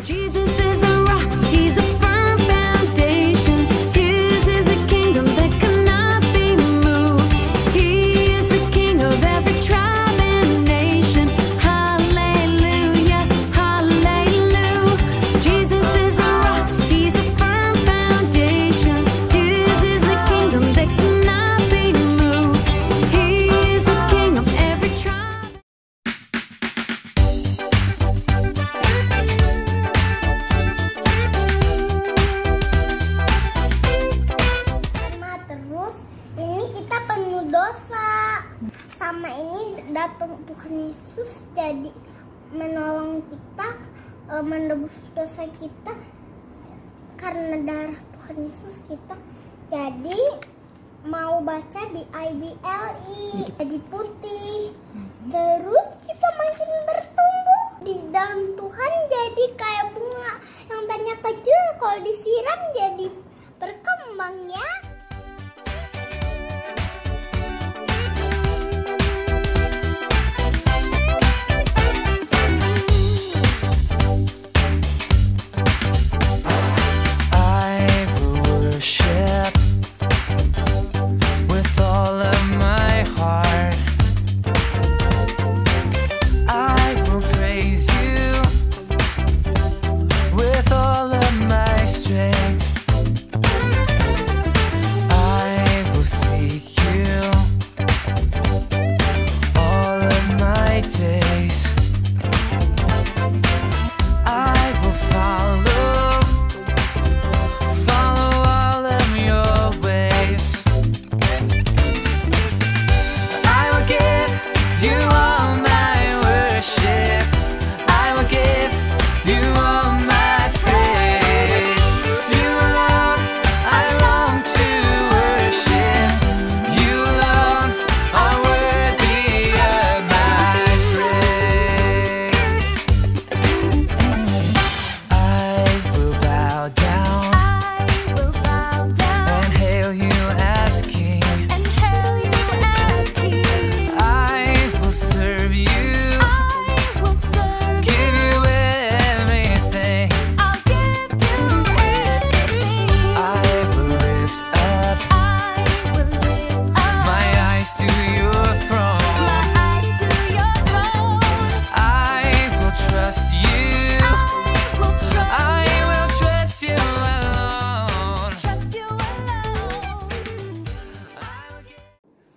Jesus is a rock, he's a firm foundation. His is a kingdom that cannot be moved. He is the king of every tribe and nation. Hallelujah, hallelujah. Jesus is a rock, he's a firm foundation. His is a kingdom that cannot be moved. He is the king of every tribe. Terus ini kita penuh dosa. Sama ini datang Tuhan Yesus jadi menolong kita, menebus dosa kita karena darah Tuhan Yesus kita. Jadi mau baca di IBLI jadi putih. Terus kita makin bertumbuh di dalam Tuhan, jadi kayak bunga yang tadinya kecil kalau disiram jadi berkembang ya.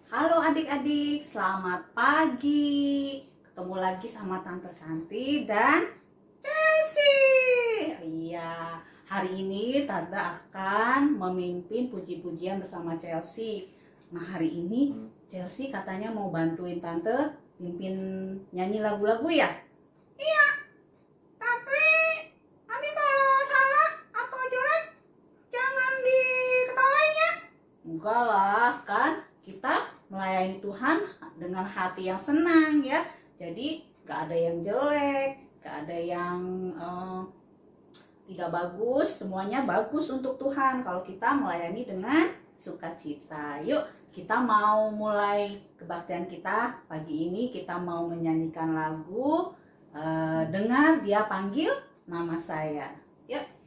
Halo adik-adik, selamat pagi. Ketemu lagi sama Tante Santi dan Chelsea. Iya, hari ini Tante akan memimpin puji-pujian bersama Chelsea. Nah, hari ini Chelsea katanya mau bantuin Tante pimpin nyanyi lagu-lagu ya? Iya, tapi nanti kalau salah atau jelek jangan diketawain ya. Enggak lah, kan kita melayani Tuhan dengan hati yang senang ya. Jadi gak ada yang jelek, gak ada yang tidak bagus, semuanya bagus untuk Tuhan kalau kita melayani dengan sukacita. Yuk kita mau mulai kebaktian kita pagi ini. Kita mau menyanyikan lagu Dengar Dia Panggil Nama Saya. Yuk.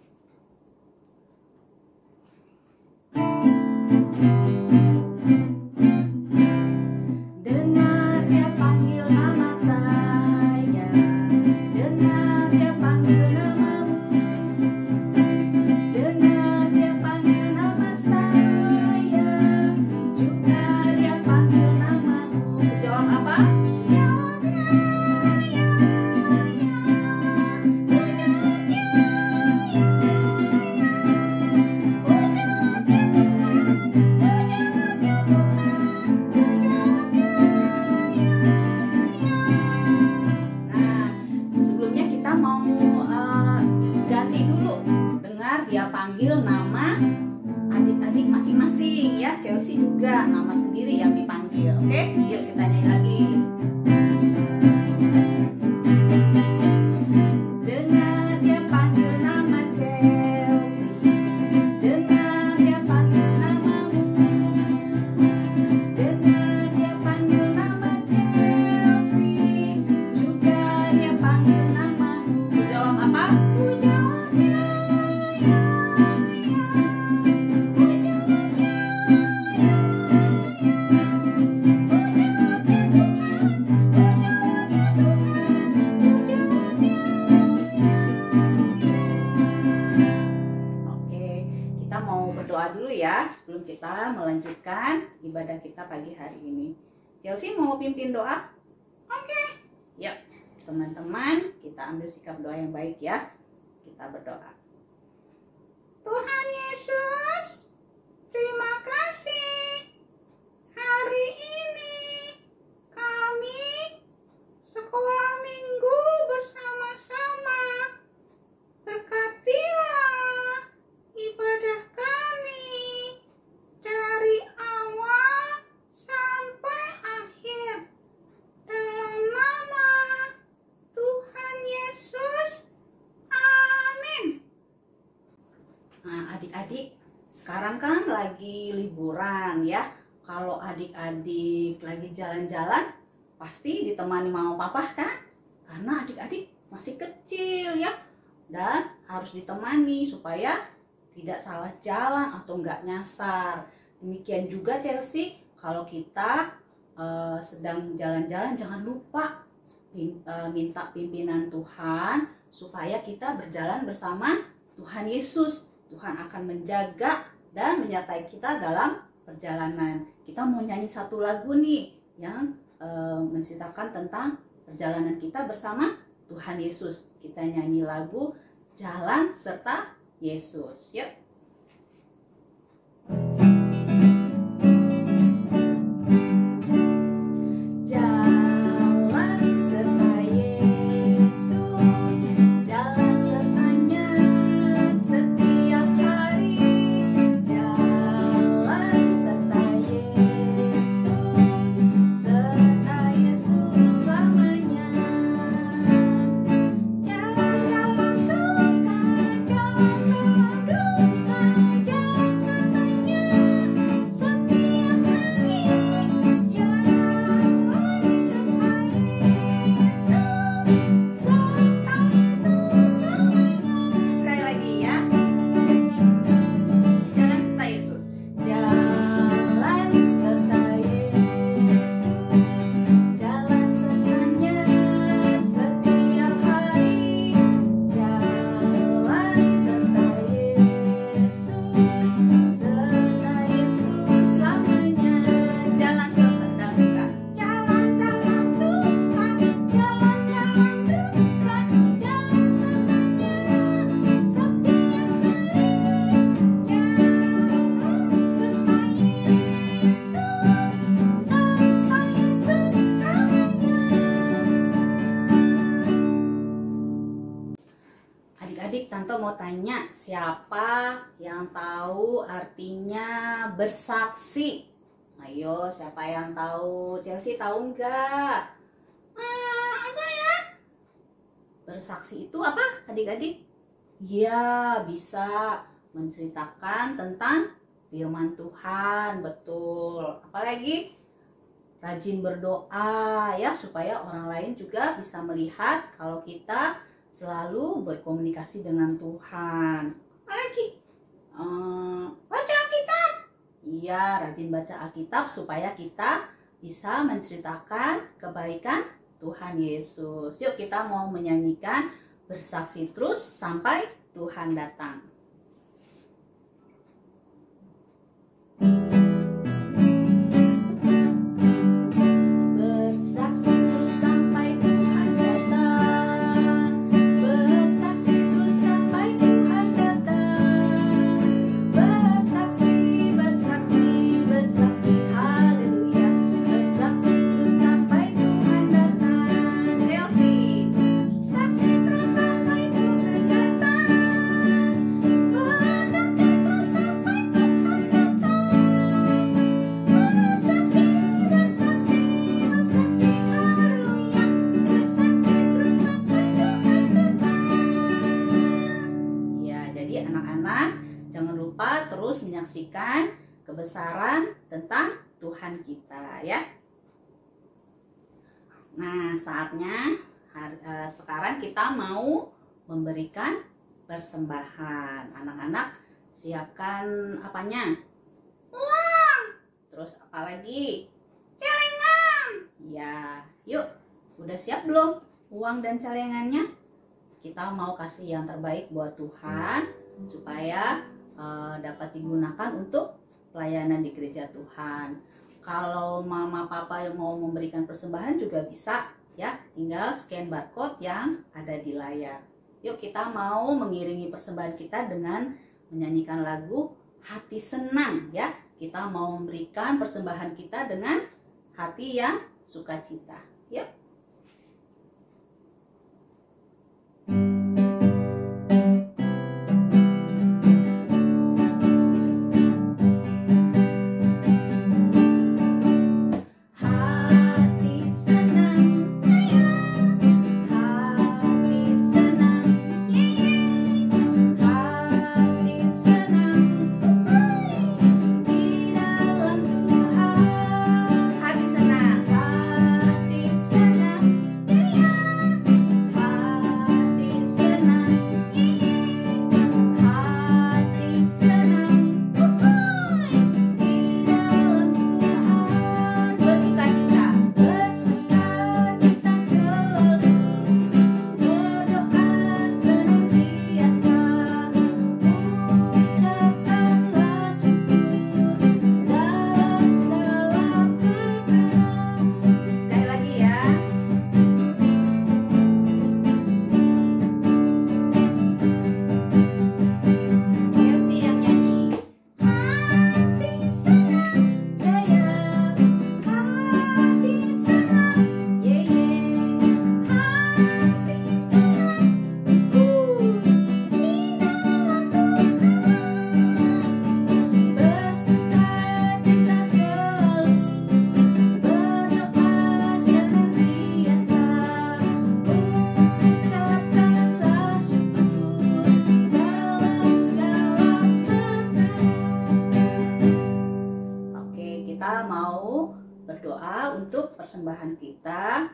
Dia panggil nama adik-adik masing-masing ya. Chelsea juga nama sendiri yang dipanggil. Oke, yuk kita nyanyi lagi. Dengar dia panggil nama Chelsea, dengar dia panggil namamu, dengar dia panggil nama Chelsea, juga dia panggil namamu. Jawab apa? Jawab dulu ya sebelum kita melanjutkan ibadah kita pagi hari ini. Chelsea mau pimpin doa? Oke. Yuk, teman-teman, kita ambil sikap doa yang baik ya. Kita berdoa. Tuhan Yesus, terima kasih. Hari ini kami sekolah minggu bersama-sama. Berkatilah ibadah kami dari awal sampai akhir. Dalam nama Tuhan Yesus, amin. Nah, adik-adik, sekarang kan lagi liburan ya. Kalau adik-adik lagi jalan-jalan, pasti ditemani mama papa kan? Karena adik-adik masih kecil ya. Dan harus ditemani supaya tidak salah jalan atau nggak nyasar. Demikian juga Chelsea, kalau kita sedang jalan-jalan jangan lupa minta pimpinan Tuhan supaya kita berjalan bersama Tuhan Yesus. Tuhan akan menjaga dan menyertai kita dalam perjalanan. Kita mau nyanyi satu lagu nih yang menceritakan tentang perjalanan kita bersama Tuhan Yesus. Kita nyanyi lagu Jalan Serta Yesus. Yuk. Jalan serta Yesus, jalan sertanya setiap hari. Jalan serta Yesus selamanya. Jalan dalam suka, jalan dalam duka, jalan sertanya setiap hari. Jalan serta Yesus selamanya. Sekali lagi ya. Jalan serta Yesus. Jalan serta Yesus, jalan sertanya setiap hari. Jalan serta Yesus selamanya. Jalan serta dalam duka, jalan dalam duka, jalan dalam duka, jalan sertanya setiap hari. Jalan serta Yesus namanya. Adik-adik, Tante mau tanya, siapa yang tahu artinya bersaksi? Ayo, siapa yang tahu? Chelsea tahu nggak? Apa ya? Bersaksi itu apa, adik-adik? Ya, bisa menceritakan tentang firman Tuhan, betul. Apalagi rajin berdoa ya, supaya orang lain juga bisa melihat kalau kita selalu berkomunikasi dengan Tuhan. Apalagi baca Alkitab. Iya, rajin baca Alkitab supaya kita bisa menceritakan kebaikan Tuhan Yesus. Yuk, kita mau menyanyikan bersaksi terus sampai Tuhan datang. Bersaksi terus sampai Tuhan datang. Bersaksi terus sampai Tuhan datang. Bersaksi, bersaksi, bersaksi, haleluya. Bersaksi terus sampai Tuhan datang. Chelsea. Bersaksi terus sampai Tuhan datang. Bersaksi terus sampai Tuhan datang. Bersaksi, bersaksi, bersaksi, haleluya. Bersaksi terus sampai Tuhan datang. Ya, jadi anak-anak jangan lupa terus menyaksikan kebesaran tentang Tuhan kita ya. Nah, saatnya sekarang kita mau memberikan persembahan. Anak-anak siapkan apanya? Uang. Terus apa lagi? Celengan. Ya, yuk. Udah siap belum uang dan celengannya? Kita mau kasih yang terbaik buat Tuhan supaya dapat digunakan untuk pelayanan di gereja Tuhan. Kalau mama papa yang mau memberikan persembahan juga bisa ya, tinggal scan barcode yang ada di layar. Yuk kita mau mengiringi persembahan kita dengan menyanyikan lagu Hati Senang ya. Kita mau memberikan persembahan kita dengan hati yang sukacita. Yuk. Berdoa untuk persembahan kita.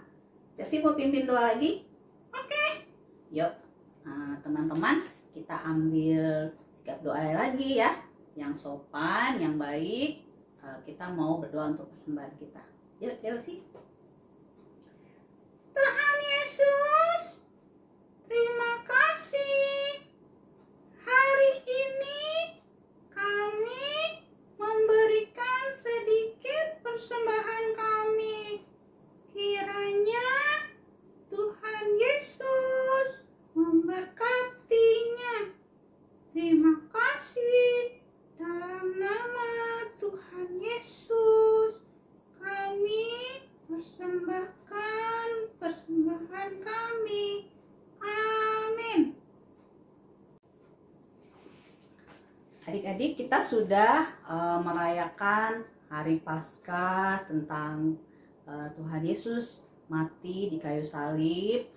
Jadi mau pimpin doa lagi? Oke. Yuk, teman-teman, kita ambil sikap doa lagi ya, yang sopan, yang baik. Kita mau berdoa untuk persembahan kita. Yuk, Chelsea. Tuhan Yesus, terima kasih. Hari ini kami memberikan sedikit persembahan kami. Kiranya Tuhan Yesus memberkatinya. Terima kasih. Dalam nama Tuhan Yesus, kami persembahkan persembahan kami. Amin. Adik-adik, kita sudah merayakan Hari Paskah tentang Tuhan Yesus mati di kayu salib,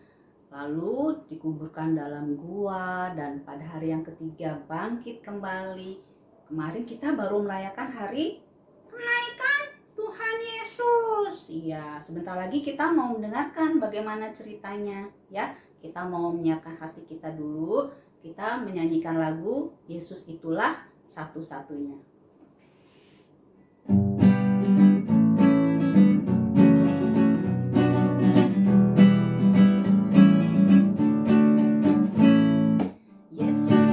lalu dikuburkan dalam gua, dan pada hari yang ketiga bangkit kembali. Kemarin kita baru merayakan hari Kenaikan Tuhan Yesus. Iya, sebentar lagi kita mau mendengarkan bagaimana ceritanya ya. Kita mau menyiapkan hati kita dulu. Kita menyanyikan lagu Yesus Itulah Satu-Satunya. Yesus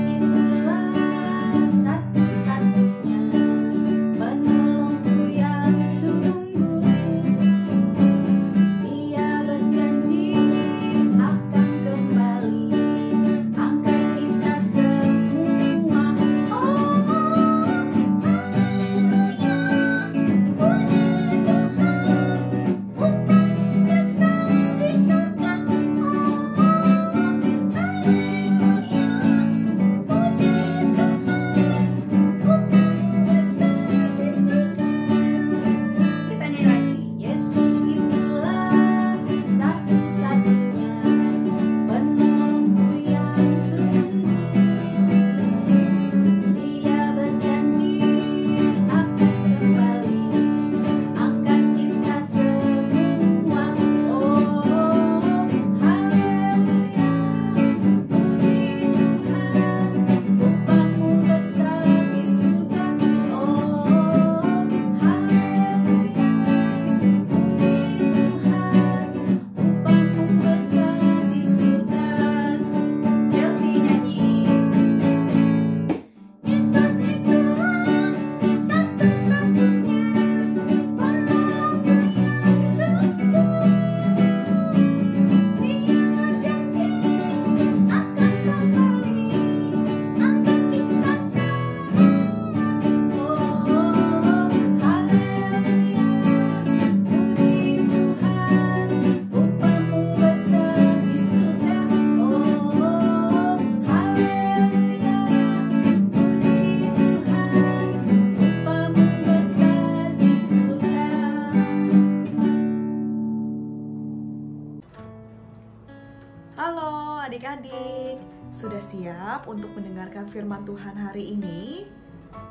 untuk mendengarkan firman Tuhan hari ini?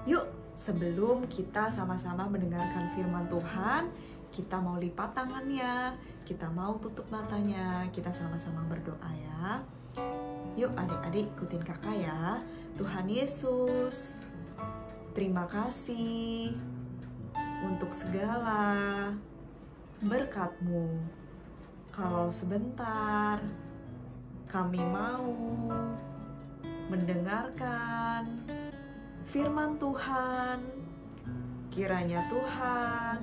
Yuk, sebelum kita sama-sama mendengarkan firman Tuhan, kita mau lipat tangannya, kita mau tutup matanya, kita sama-sama berdoa ya. Yuk adik-adik ikutin kakak ya. Tuhan Yesus, terima kasih untuk segala berkat-Mu. Kalau sebentar kami mau mendengarkan firman Tuhan, kiranya Tuhan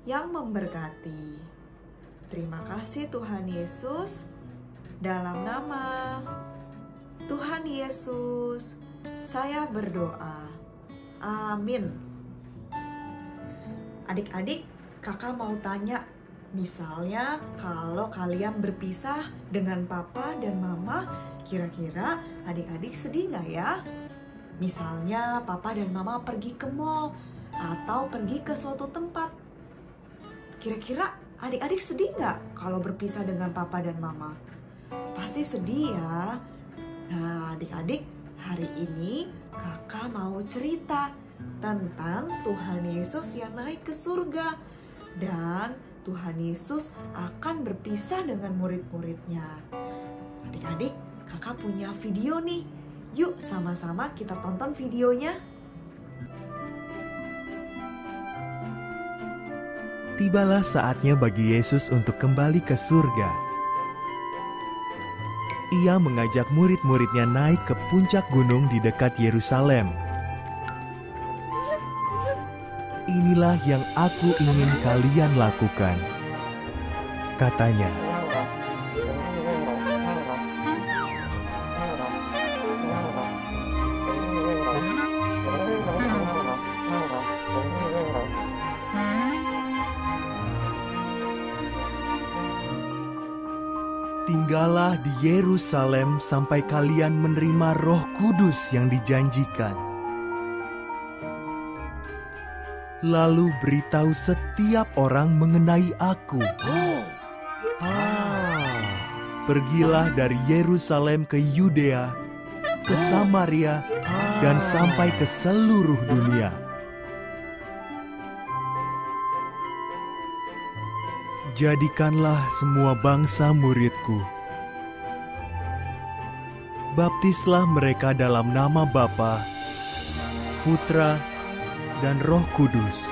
yang memberkati. Terima kasih Tuhan Yesus, dalam nama Tuhan Yesus saya berdoa. Amin. Adik-adik, kakak mau tanya, misalnya kalau kalian berpisah dengan papa dan mama, kira-kira adik-adik sedih nggak ya? Misalnya papa dan mama pergi ke mall atau pergi ke suatu tempat. Kira-kira adik-adik sedih nggak kalau berpisah dengan papa dan mama? Pasti sedih ya. Nah adik-adik, hari ini kakak mau cerita tentang Tuhan Yesus yang naik ke surga. Dan Tuhan Yesus akan berpisah dengan murid-muridnya. Adik-adik, kakak punya video nih. Yuk sama-sama kita tonton videonya. Tibalah saatnya bagi Yesus untuk kembali ke surga. Ia mengajak murid-muridnya naik ke puncak gunung di dekat Yerusalem. Inilah yang aku ingin kalian lakukan, katanya. Tinggallah di Yerusalem sampai kalian menerima Roh Kudus yang dijanjikan. Lalu beritahu setiap orang mengenai aku. Pergilah dari Yerusalem ke Yudea, ke Samaria, dan sampai ke seluruh dunia. Jadikanlah semua bangsa muridku. Baptislah mereka dalam nama Bapa, Putra, dan Roh Kudus.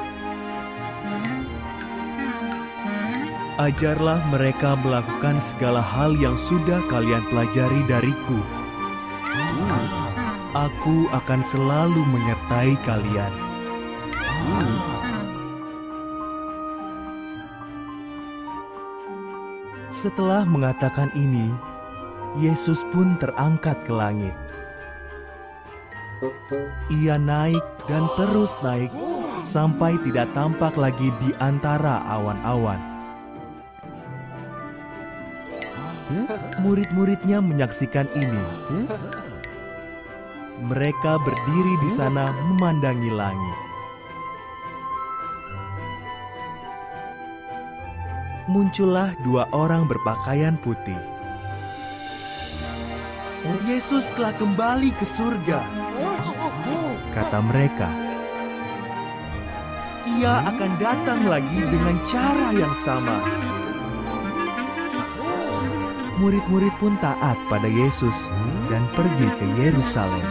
Ajarlah mereka melakukan segala hal yang sudah kalian pelajari dariku. Aku akan selalu menyertai kalian. Setelah mengatakan ini, Yesus pun terangkat ke langit. Ia naik dan terus naik sampai tidak tampak lagi di antara awan-awan. Murid-muridnya menyaksikan ini. Mereka berdiri di sana memandangi langit. Muncullah dua orang berpakaian putih. Yesus telah kembali ke surga, kata mereka. Ia akan datang lagi dengan cara yang sama. Murid-murid pun taat pada Yesus dan pergi ke Yerusalem.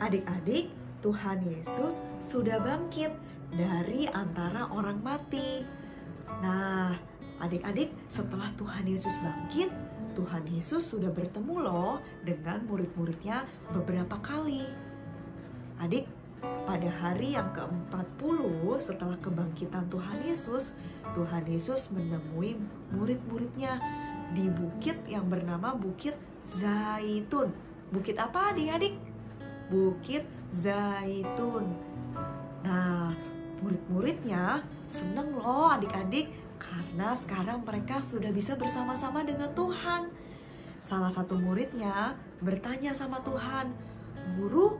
Adik-adik, Tuhan Yesus sudah bangkit dari antara orang mati. Nah, adik-adik, setelah Tuhan Yesus bangkit, Tuhan Yesus sudah bertemu loh dengan murid-muridnya beberapa kali. Adik, pada hari yang ke-40 setelah kebangkitan Tuhan Yesus menemui murid-muridnya di bukit yang bernama Bukit Zaitun. Bukit apa adik-adik? Bukit Zaitun. Nah, murid-muridnya seneng loh adik-adik karena sekarang mereka sudah bisa bersama-sama dengan Tuhan. Salah satu muridnya bertanya sama Tuhan, "Guru,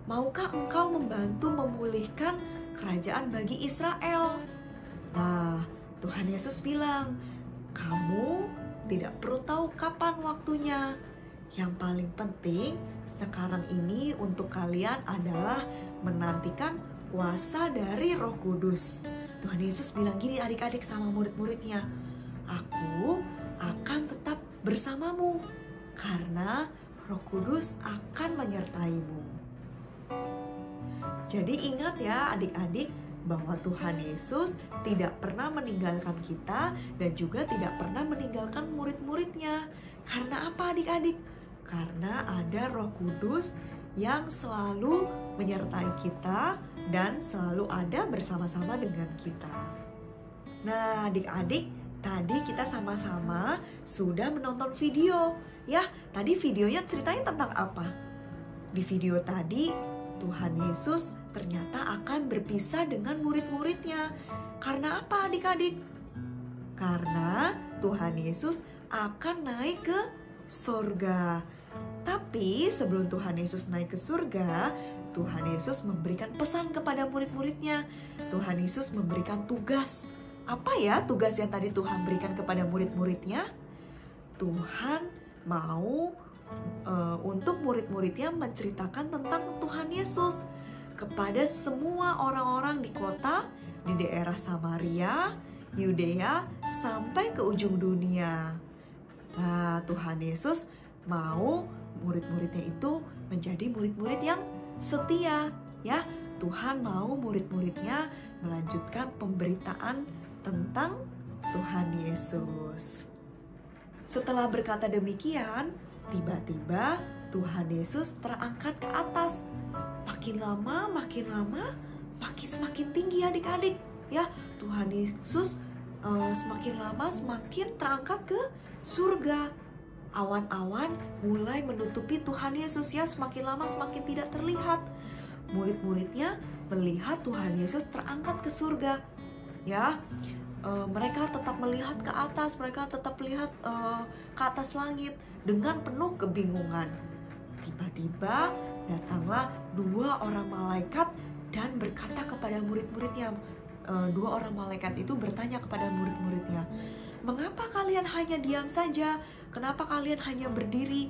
maukah engkau membantu memulihkan kerajaan bagi Israel? Nah, Tuhan Yesus bilang, kamu tidak perlu tahu kapan waktunya. Yang paling penting sekarang ini untuk kalian adalah menantikan kuasa dari Roh Kudus. Tuhan Yesus bilang gini adik-adik sama murid-muridnya, aku akan tetap bersamamu karena Roh Kudus akan menyertaimu. Jadi ingat ya adik-adik, bahwa Tuhan Yesus tidak pernah meninggalkan kita dan juga tidak pernah meninggalkan murid-muridnya. Karena apa adik-adik? Karena ada Roh Kudus yang selalu menyertai kita dan selalu ada bersama-sama dengan kita. Nah adik-adik, tadi kita sama-sama sudah menonton video. Ya, tadi videonya ceritain tentang apa? Di video tadi Tuhan Yesus ternyata akan berpisah dengan murid-muridnya. Karena apa adik-adik? Karena Tuhan Yesus akan naik ke surga. Tapi sebelum Tuhan Yesus naik ke surga, Tuhan Yesus memberikan pesan kepada murid-muridnya. Tuhan Yesus memberikan tugas. Apa ya tugas yang tadi Tuhan berikan kepada murid-muridnya? Tuhan mau untuk murid-muridnya menceritakan tentang Tuhan Yesus kepada semua orang-orang di kota, di daerah Samaria, Yudea, sampai ke ujung dunia. Nah, Tuhan Yesus mau murid-muridnya itu menjadi murid-murid yang setia, ya. Tuhan mau murid-muridnya melanjutkan pemberitaan tentang Tuhan Yesus. Setelah berkata demikian, tiba-tiba Tuhan Yesus terangkat ke atas. Makin lama, makin semakin tinggi adik-adik. Ya, Tuhan Yesus semakin lama semakin terangkat ke surga. Awan-awan mulai menutupi Tuhan Yesus ya, semakin lama semakin tidak terlihat. Murid-muridnya melihat Tuhan Yesus terangkat ke surga. Ya, mereka tetap melihat ke atas, mereka tetap melihat ke atas langit dengan penuh kebingungan. Tiba-tiba datanglah 2 orang malaikat dan berkata kepada murid-muridnya. 2 orang malaikat itu bertanya kepada murid-muridnya, mengapa kalian hanya diam saja? Kenapa kalian hanya berdiri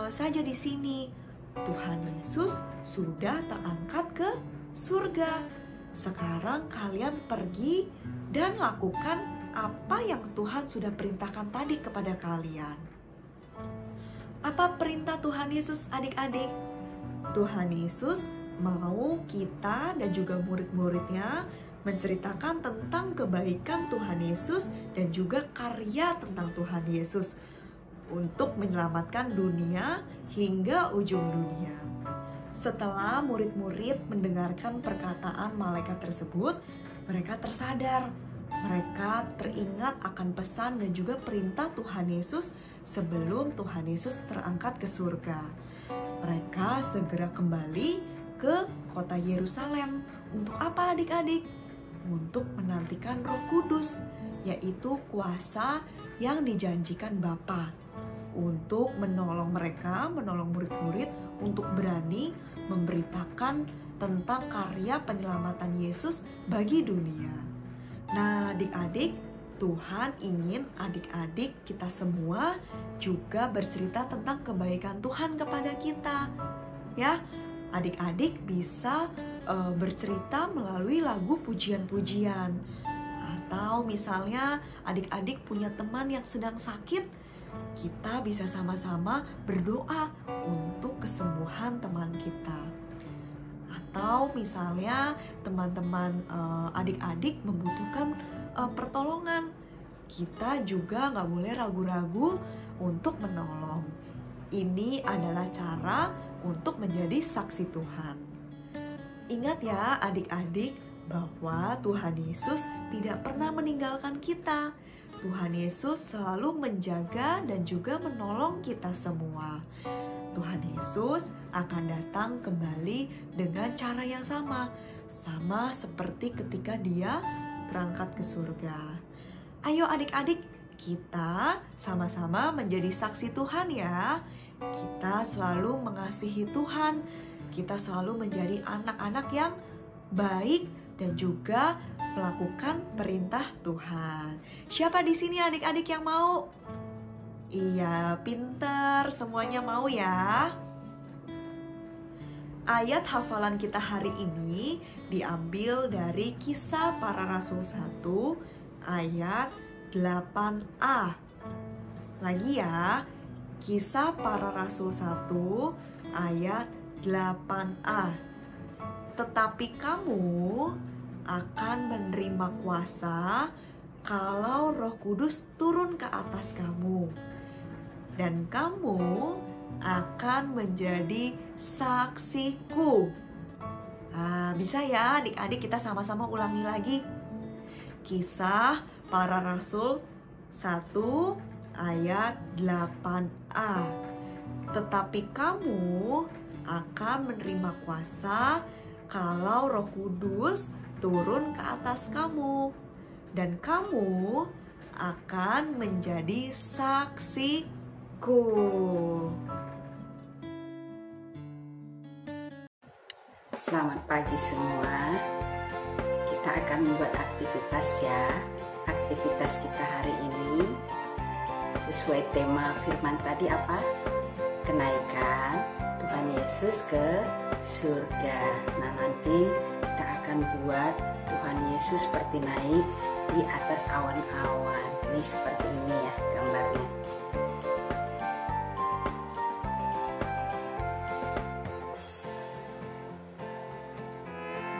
saja di sini? Tuhan Yesus sudah terangkat ke surga. Sekarang kalian pergi dan lakukan apa yang Tuhan sudah perintahkan tadi kepada kalian. Apa perintah Tuhan Yesus adik-adik? Tuhan Yesus mau kita dan juga murid-muridnya menceritakan tentang kebaikan Tuhan Yesus dan juga karya tentang Tuhan Yesus untuk menyelamatkan dunia hingga ujung dunia. Setelah murid-murid mendengarkan perkataan malaikat tersebut, mereka tersadar. Mereka teringat akan pesan dan juga perintah Tuhan Yesus sebelum Tuhan Yesus terangkat ke surga. Mereka segera kembali ke kota Yerusalem. Untuk apa adik-adik? Untuk menantikan Roh Kudus, yaitu kuasa yang dijanjikan Bapa, untuk menolong mereka, menolong murid-murid untuk berani memberitakan tentang karya penyelamatan Yesus bagi dunia. Nah, adik-adik, Tuhan ingin adik-adik kita semua juga bercerita tentang kebaikan Tuhan kepada kita. Ya, adik-adik bisa bercerita melalui lagu pujian-pujian. Atau misalnya adik-adik punya teman yang sedang sakit, kita bisa sama-sama berdoa untuk kesembuhan teman kita. Atau misalnya teman-teman adik-adik membutuhkan pertolongan, kita juga nggak boleh ragu-ragu untuk menolong. Ini adalah cara untuk menjadi saksi Tuhan. Ingat ya adik-adik, bahwa Tuhan Yesus tidak pernah meninggalkan kita. Tuhan Yesus selalu menjaga dan juga menolong kita semua. Tuhan Yesus akan datang kembali dengan cara yang sama seperti ketika Dia terangkat ke surga. Ayo adik-adik, kita sama-sama menjadi saksi Tuhan ya. Kita selalu mengasihi Tuhan kita selalu menjadi anak-anak yang baik dan juga melakukan perintah Tuhan. Siapa di sini adik-adik yang mau? Iya, pinter, semuanya mau ya. Ayat hafalan kita hari ini diambil dari Kisah Para Rasul 1 ayat 8a. Lagi ya, Kisah Para Rasul 1 ayat 8a. Tetapi kamu akan menerima kuasa kalau Roh Kudus turun ke atas kamu, dan kamu akan menjadi saksiku. Bisa ya adik-adik, kita sama-sama ulangi lagi. Kisah Para Rasul 1 ayat 8a. Tetapi kamu akan menerima kuasa kalau Roh Kudus turun ke atas kamu, dan kamu akan menjadi saksiku. Selamat pagi semua. Kita akan membuat aktivitas ya. Aktivitas kita hari ini sesuai tema firman tadi apa? Kenaikan Tuhan Yesus ke surga. Nah, nanti kita akan buat Tuhan Yesus seperti naik di atas awan-awan. Ini seperti ini ya gambarnya.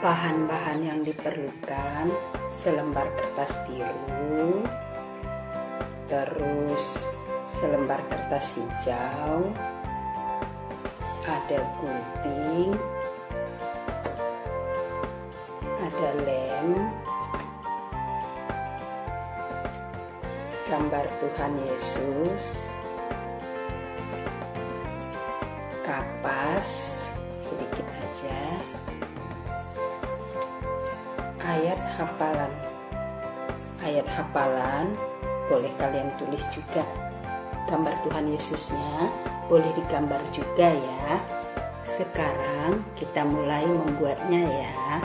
Bahan-bahan yang diperlukan: selembar kertas biru, terus selembar kertas hijau, ada gunting, ada lem, gambar Tuhan Yesus, kapas sedikit aja, ayat hafalan. Ayat hafalan boleh kalian tulis juga. Gambar Tuhan Yesusnya boleh digambar juga ya. Sekarang kita mulai membuatnya ya.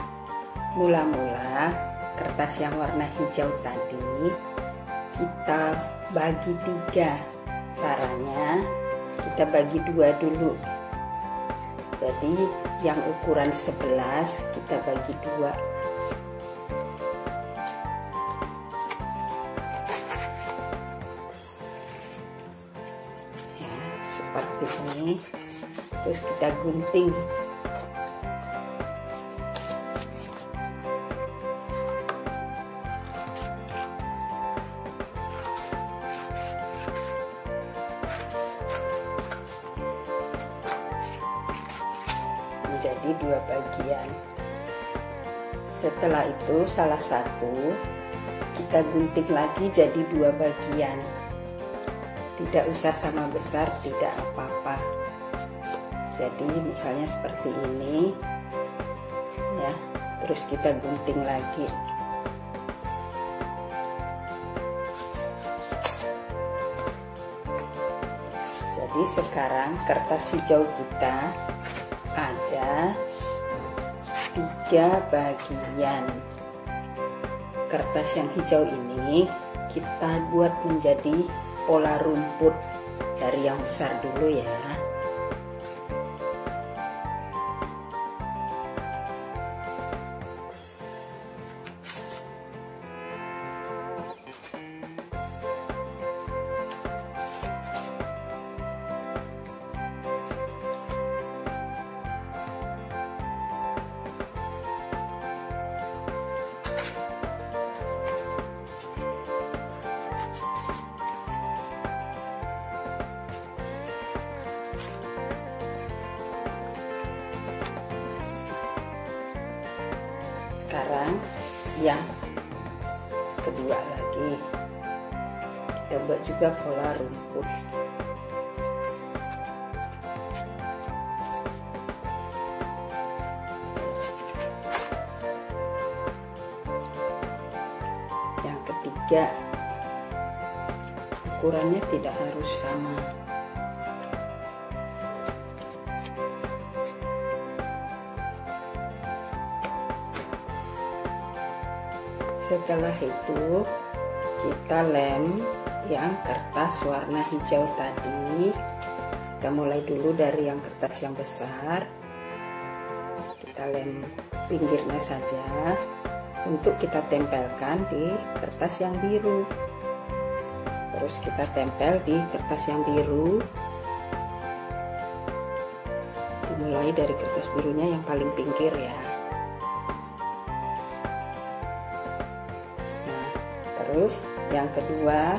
Mula-mula kertas yang warna hijau tadi kita bagi 3. Caranya kita bagi 2 dulu. Jadi yang ukuran 11 kita bagi 2. Seperti ini, terus kita gunting. Menjadi 2 bagian. Setelah itu salah satu kita gunting lagi jadi 2 bagian. Tidak usah sama besar, tidak apa-apa. Jadi misalnya seperti ini ya, terus kita gunting lagi. Jadi sekarang kertas hijau kita ada 3 bagian. Kertas yang hijau ini kita buat menjadi pola rumput dari yang besar dulu ya. Sekarang yang kedua lagi kita buat juga pola rumput. Yang ketiga ukurannya tidak harus sama. Setelah itu kita lem yang kertas warna hijau tadi. Kita mulai dulu dari yang kertas yang besar. Kita lem pinggirnya saja untuk kita tempelkan di kertas yang biru. Terus kita tempel di kertas yang biru. Dimulai dari kertas birunya yang paling pinggir ya. Nah, terus yang kedua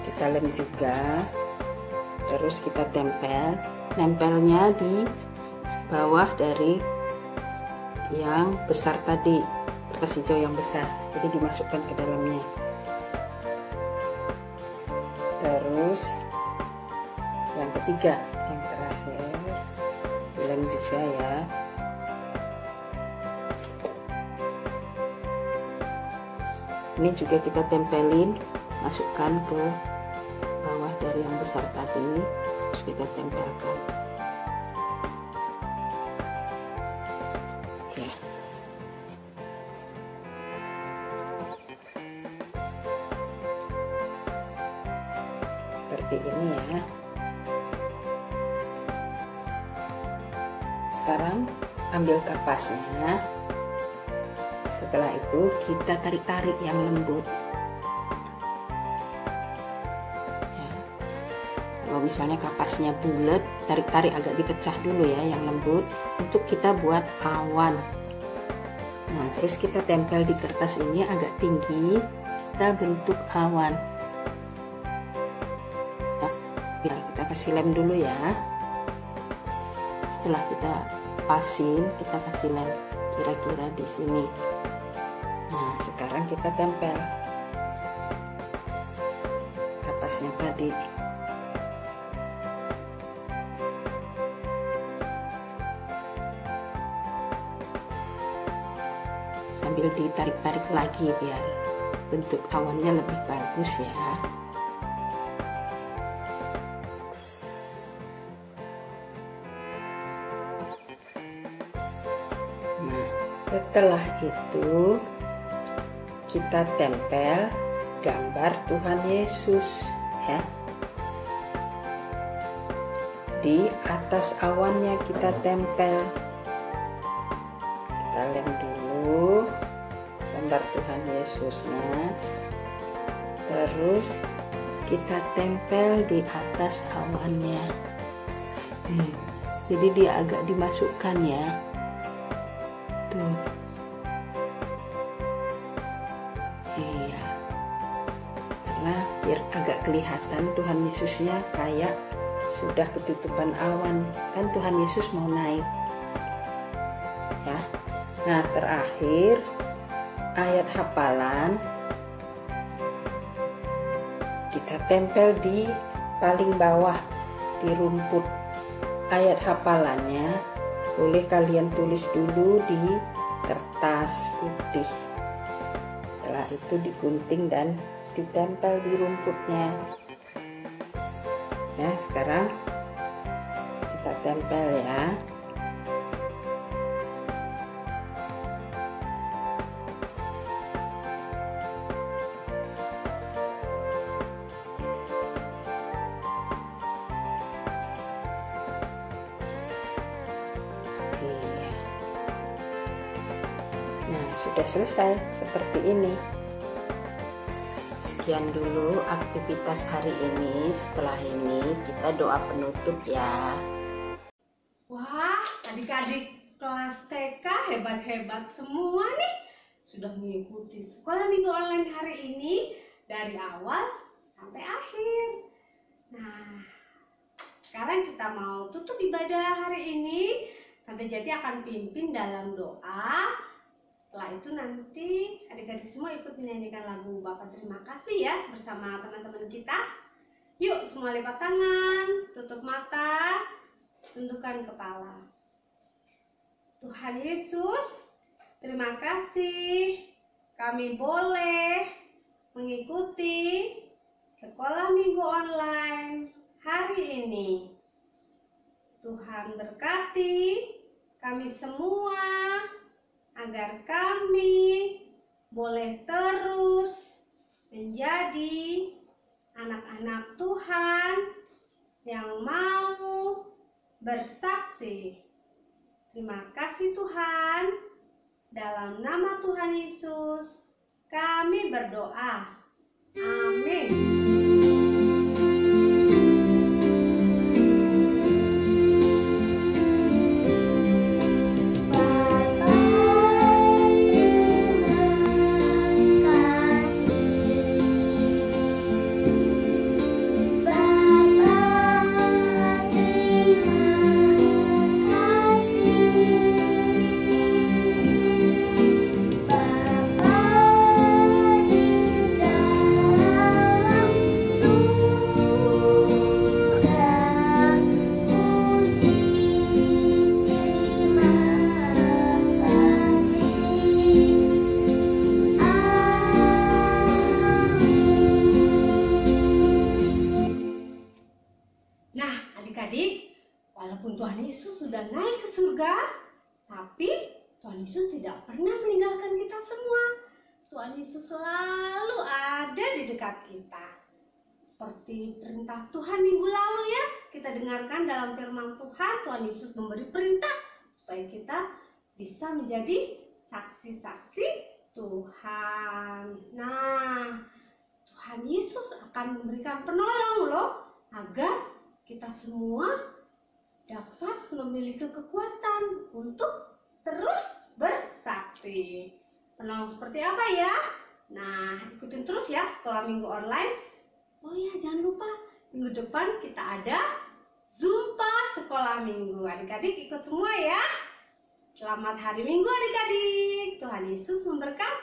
kita lem juga. Terus kita nempelnya di bawah dari yang besar tadi, kertas hijau yang besar, jadi dimasukkan ke dalamnya. Terus yang ketiga, yang terakhir dilem juga ya. Ini juga kita tempelin, masukkan ke bawah dari yang besar tadi, terus kita tempelkan. Ya. Seperti ini ya. Sekarang ambil kapasnya. Setelah itu kita tarik-tarik yang lembut. Kalau misalnya kapasnya bulat, tarik-tarik agak dipecah dulu ya yang lembut untuk kita buat awan. Nah, terus kita tempel di kertas ini agak tinggi, kita bentuk awan. Ya, kita kasih lem dulu ya. Setelah kita pasin, kita kasih lem kira-kira di sini. Nah, sekarang kita tempel kapasnya tadi. Sambil ditarik-tarik lagi biar bentuk awannya lebih bagus ya. Nah, setelah itu kita tempel gambar Tuhan Yesus ya. Di atas awannya kita tempel. Kita lem dulu gambar Tuhan Yesusnya, terus kita tempel di atas awannya. Jadi dia agak dimasukkan ya, tuh. Iya, karena biar agak kelihatan Tuhan Yesusnya kayak sudah ketutupan awan, kan Tuhan Yesus mau naik ya. Nah, terakhir ayat hafalan kita tempel di paling bawah di rumput. Ayat hafalannya boleh kalian tulis dulu di kertas putih. Setelah itu digunting dan ditempel di rumputnya. Ya, sekarang kita tempel ya. Nah, sudah selesai seperti ini. Sekian dulu aktivitas hari ini. Setelah ini kita doa penutup ya. Wah, adik-adik kelas TK hebat-hebat semua nih. Sudah mengikuti sekolah minggu online hari ini dari awal sampai akhir. Nah, sekarang kita mau tutup ibadah hari ini. Tante Jati akan pimpin dalam doa. Setelah itu nanti adik-adik semua ikut menyanyikan lagu Bapa Terima Kasih ya bersama teman-teman kita. Yuk semua lipat tangan, tutup mata, tundukkan kepala. Tuhan Yesus, terima kasih kami boleh mengikuti sekolah minggu online hari ini. Tuhan berkati kami semua agar kami boleh terus menjadi anak-anak Tuhan yang mau bersaksi. Terima kasih Tuhan. Dalam nama Tuhan Yesus kami berdoa. Amin. Adik-adik, walaupun Tuhan Yesus sudah naik ke surga, tapi Tuhan Yesus tidak pernah meninggalkan kita semua. Tuhan Yesus selalu ada di dekat kita. Seperti perintah Tuhan minggu lalu ya, kita dengarkan dalam firman Tuhan, Tuhan Yesus memberi perintah supaya kita bisa menjadi saksi-saksi Tuhan. Nah, Tuhan Yesus akan memberikan penolong loh, agar kita semua dapat memiliki kekuatan untuk terus bersaksi. Penolong seperti apa ya? Nah, ikutin terus ya sekolah minggu online. Oh ya, jangan lupa minggu depan kita ada Zumba sekolah minggu. Adik-adik ikut semua ya. Selamat hari Minggu adik-adik. Tuhan Yesus memberkati.